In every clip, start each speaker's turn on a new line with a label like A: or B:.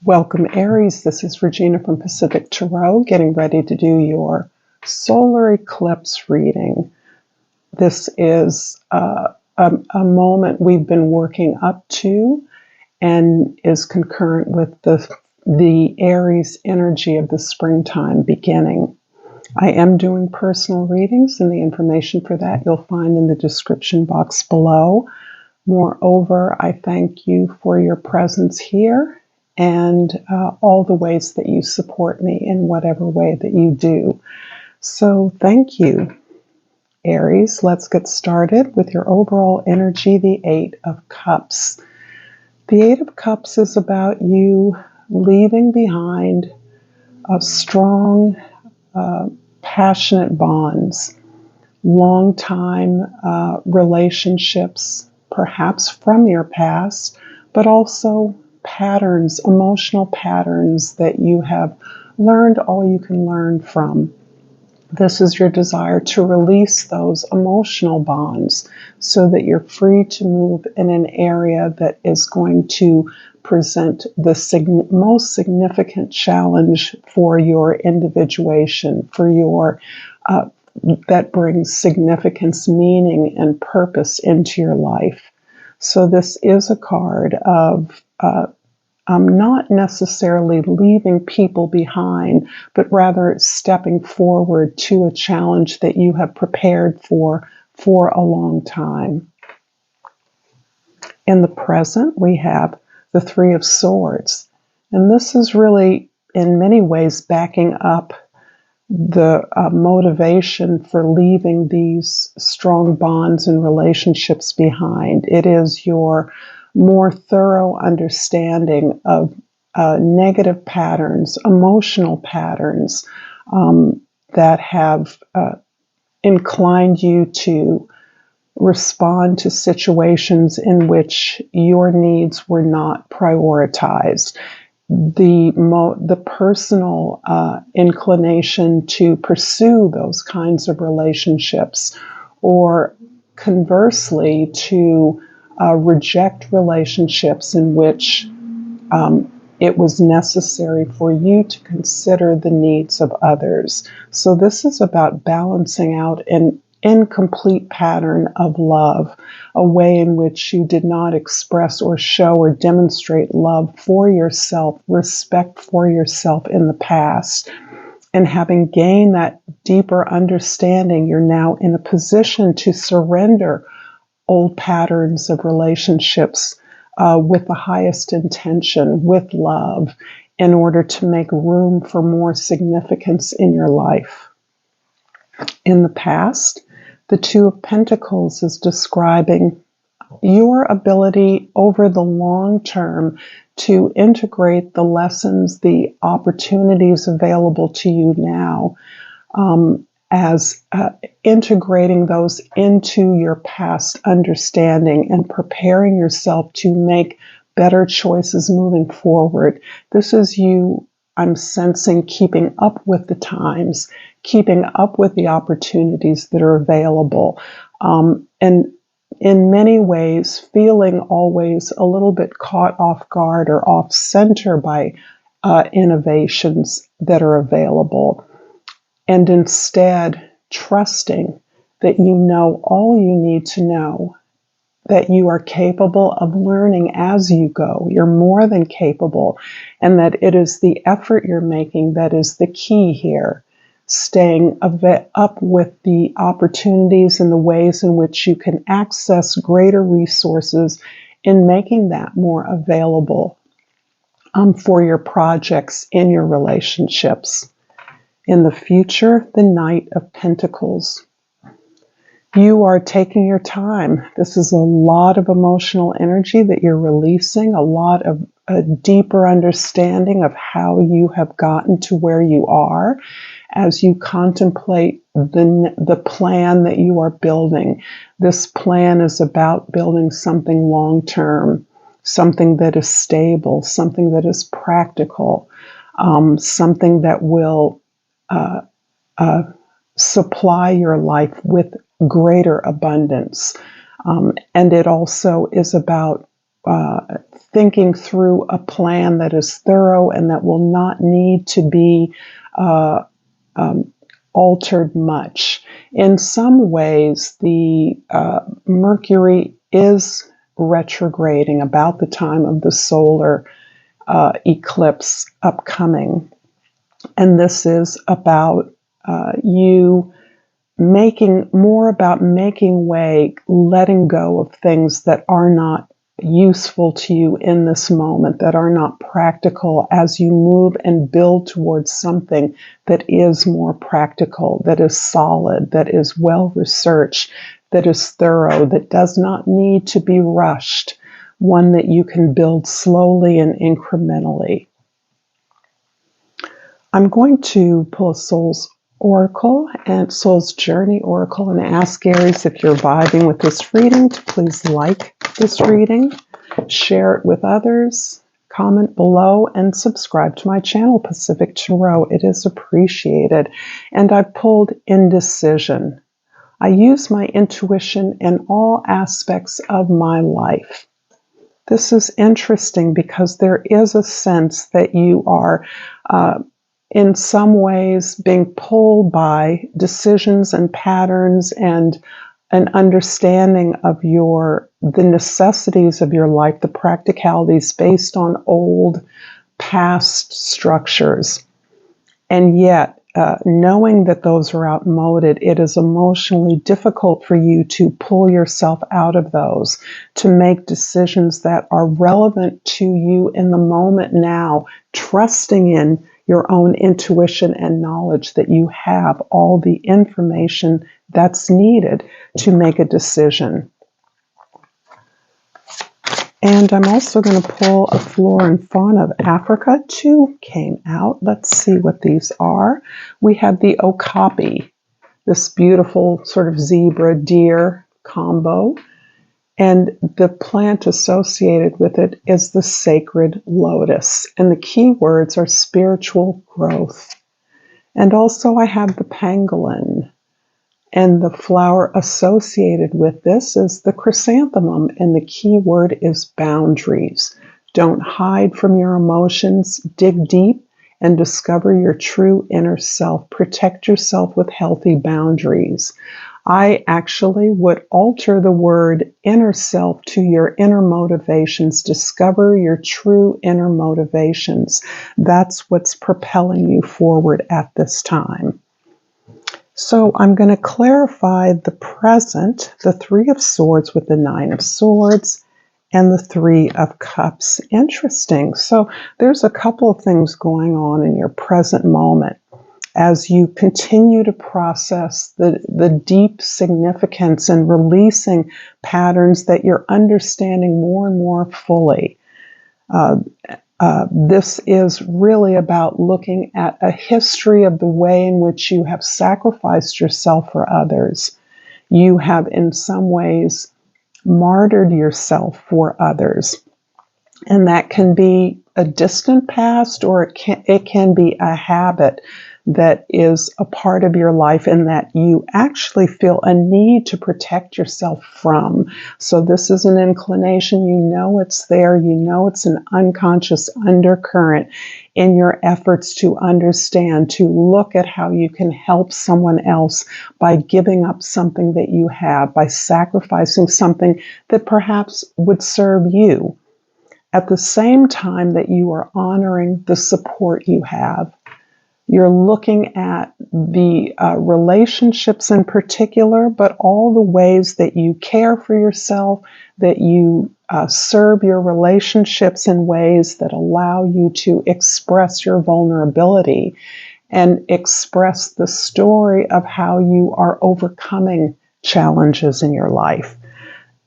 A: Welcome, Aries. This is Regina from Pacific Tarot, getting ready to do your solar eclipse reading. This is a moment we've been working up to and is concurrent with the Aries energy of the springtime beginning. I am doing personal readings, and the information for that you'll find in the description box below. Moreover, I thank you for your presence here and all the ways that you support me in whatever way that you do. So thank you, Aries. Let's get started with your overall energy, the Eight of Cups. The Eight of Cups is about you leaving behind strong, passionate bonds, long-time relationships, perhaps from your past, but also patterns, emotional patterns that you have learned all you can learn from. This is your desire to release those emotional bonds so that you're free to move in an area that is going to present the most significant challenge for your individuation, for your that brings significance, meaning, and purpose into your life. So this is a card of not necessarily leaving people behind, but rather stepping forward to a challenge that you have prepared for a long time. In the present, we have the Three of Swords. And this is really, in many ways, backing up the motivation for leaving these strong bonds and relationships behind. It is your more thorough understanding of negative patterns, emotional patterns that have inclined you to respond to situations in which your needs were not prioritized. The personal inclination to pursue those kinds of relationships, or conversely to reject relationships in which it was necessary for you to consider the needs of others. So this is about balancing out an incomplete pattern of love, a way in which you did not express or show or demonstrate love for yourself, respect for yourself in the past. And having gained that deeper understanding, you're now in a position to surrender old patterns of relationships with the highest intention, with love, in order to make room for more significance in your life. In the past, the Two of Pentacles is describing your ability over the long term to integrate the lessons, the opportunities available to you now, as integrating those into your past understanding and preparing yourself to make better choices moving forward. This is you, I'm sensing, keeping up with the times, keeping up with the opportunities that are available, and in many ways feeling always a little bit caught off guard or off center by innovations that are available, and instead trusting that you know all you need to know, that you are capable of learning as you go. You're more than capable, and that it is the effort you're making that is the key here. Staying up with the opportunities and the ways in which you can access greater resources in making that more available for your projects in your relationships. In the future, the Knight of Pentacles. You are taking your time. This is a lot of emotional energy that you're releasing, a lot of a deeper understanding of how you have gotten to where you are as you contemplate the plan that you are building. This plan is about building something long-term, something that is stable, something that is practical, something that will supply your life with greater abundance. And it also is about thinking through a plan that is thorough and that will not need to be altered much. In some ways, the Mercury is retrograding about the time of the solar eclipse upcoming. And this is about you making way, letting go of things that are not useful to you in this moment, that are not practical, as you move and build towards something that is more practical, that is solid, that is well researched, that is thorough, that does not need to be rushed, one that you can build slowly and incrementally. I'm going to pull a Soul's Oracle and Soul's Journey Oracle and ask Aries, if you're vibing with this reading, to please like this reading, share it with others, comment below, and subscribe to my channel, Pacific Tarot. It is appreciated. And I pulled Indecision. I use my intuition in all aspects of my life. This is interesting because there is a sense that you are in some ways being pulled by decisions and patterns and an understanding of the necessities of your life, the practicalities based on old past structures. And yet, knowing that those are outmoded, it is emotionally difficult for you to pull yourself out of those, to make decisions that are relevant to you in the moment now, trusting in your own intuition and knowledge that you have all the information that's needed to make a decision. And I'm also going to pull a Flora and Fauna of Africa. 2 came out. Let's see what these are. We have the Okapi, this beautiful sort of zebra-deer combo. And the plant associated with it is the sacred lotus. And the key words are spiritual growth. And also I have the pangolin. And the flower associated with this is the chrysanthemum. And the key word is boundaries. Don't hide from your emotions. Dig deep and discover your true inner self. Protect yourself with healthy boundaries. I actually would alter the word inner self to your inner motivations. Discover your true inner motivations. That's what's propelling you forward at this time. So I'm going to clarify the present, the 3 of Swords with the 9 of Swords and the 3 of Cups. Interesting. So there's a couple of things going on in your present moment as you continue to process the deep significance and releasing patterns that you're understanding more and more fully. This is really about looking at a history of the way in which you have sacrificed yourself for others. You have in some ways martyred yourself for others. And that can be a distant past, or it can be a habit that is a part of your life and that you actually feel a need to protect yourself from. So this is an inclination, you know it's there, you know it's an unconscious undercurrent in your efforts to understand, to look at how you can help someone else by giving up something that you have, by sacrificing something that perhaps would serve you. At the same time that you are honoring the support you have, you're looking at the relationships in particular, but all the ways that you care for yourself, that you serve your relationships in ways that allow you to express your vulnerability and express the story of how you are overcoming challenges in your life.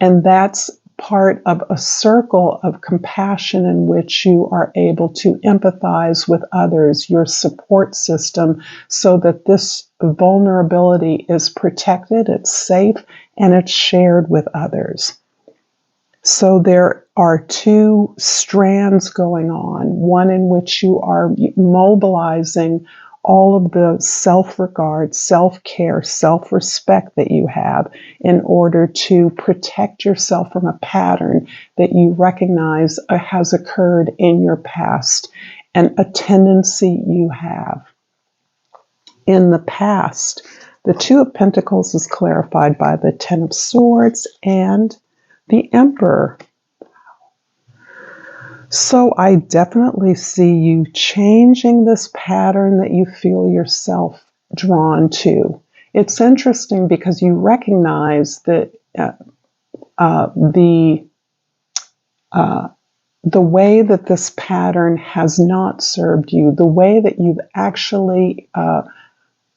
A: And that's part of a circle of compassion in which you are able to empathize with others, your support system, so that this vulnerability is protected, it's safe, and it's shared with others. So there are 2 strands going on, one in which you are mobilizing all of the self-regard, self-care, self-respect that you have in order to protect yourself from a pattern that you recognize has occurred in your past and a tendency you have. In the past, the Two of Pentacles is clarified by the Ten of Swords and the Emperor. So I definitely see you changing this pattern that you feel yourself drawn to. It's interesting because you recognize that the way that this pattern has not served you, the way that you've actually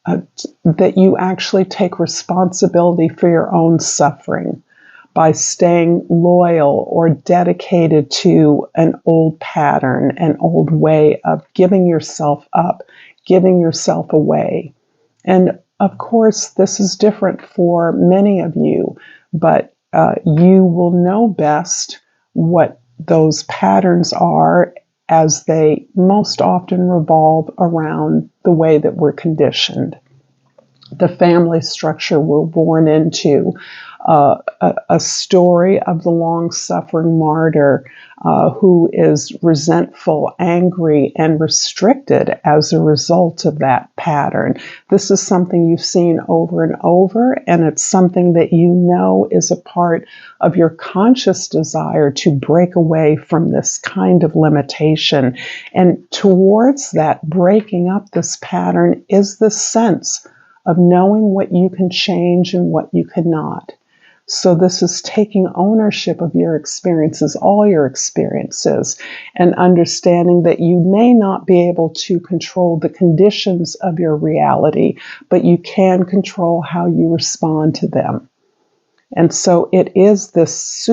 A: that you actually take responsibility for your own suffering by staying loyal or dedicated to an old pattern, an old way of giving yourself up, giving yourself away. And of course, this is different for many of you, but you will know best what those patterns are, as they most often revolve around the way that we're conditioned. The family structure we're born into, a story of the long-suffering martyr who is resentful, angry, and restricted as a result of that pattern. This is something you've seen over and over, and it's something that you know is a part of your conscious desire to break away from this kind of limitation. And towards that breaking up this pattern is the sense of knowing what you can change and what you cannot. So this is taking ownership of your experiences, all your experiences, and understanding that you may not be able to control the conditions of your reality, but you can control how you respond to them. And so it is this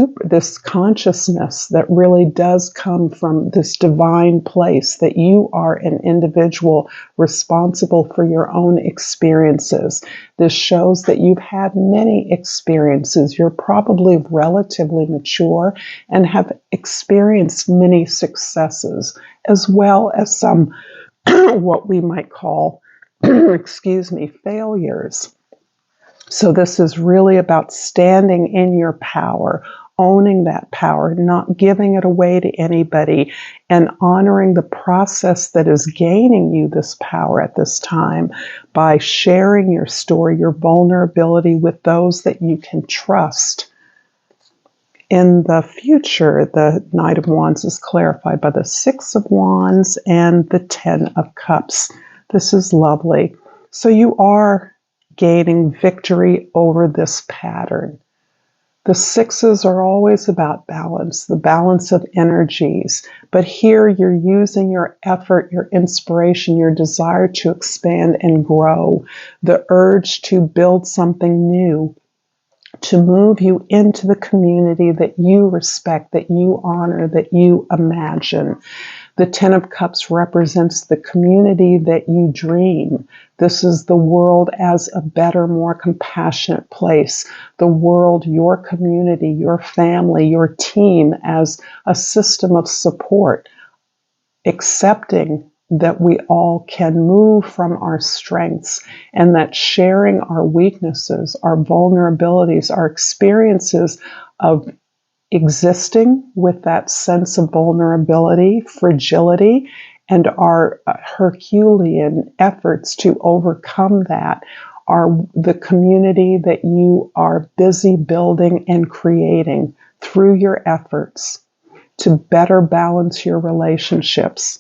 A: consciousness that really does come from this divine place, that you are an individual responsible for your own experiences. This shows that you've had many experiences. You're probably relatively mature and have experienced many successes, as well as some what we might call, failures. So this is really about standing in your power, owning that power, not giving it away to anybody, and honoring the process that is gaining you this power at this time by sharing your story, your vulnerability with those that you can trust. In the future, the Knight of Wands is clarified by the Six of Wands and the Ten of Cups. This is lovely. So you are gaining victory over this pattern. The sixes are always about balance, the balance of energies. But here you're using your effort, your inspiration, your desire to expand and grow, the urge to build something new, to move you into the community that you respect, that you honor, that you imagine. The Ten of Cups represents the community that you dream. This is the world as a better, more compassionate place. The world, your community, your family, your team as a system of support, accepting that we all can move from our strengths and that sharing our weaknesses, our vulnerabilities, our experiences of existing with that sense of vulnerability, fragility, and our Herculean efforts to overcome that are the community that you are busy building and creating through your efforts to better balance your relationships.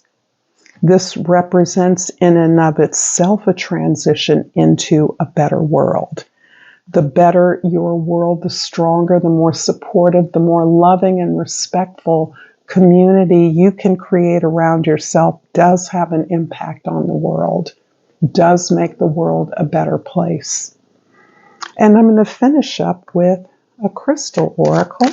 A: This represents in and of itself a transition into a better world. The better your world, the stronger, the more supportive, the more loving and respectful community you can create around yourself does have an impact on the world, does make the world a better place. And I'm going to finish up with a crystal oracle.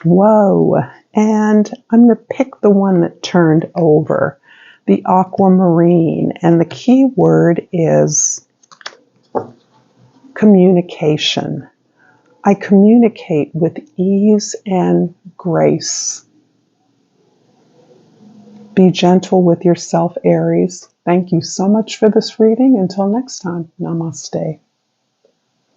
A: Whoa. And I'm going to pick the one that turned over, the aquamarine. And the key word is communication. I communicate with ease and grace. Be gentle with yourself, Aries. Thank you so much for this reading. Until next time, namaste.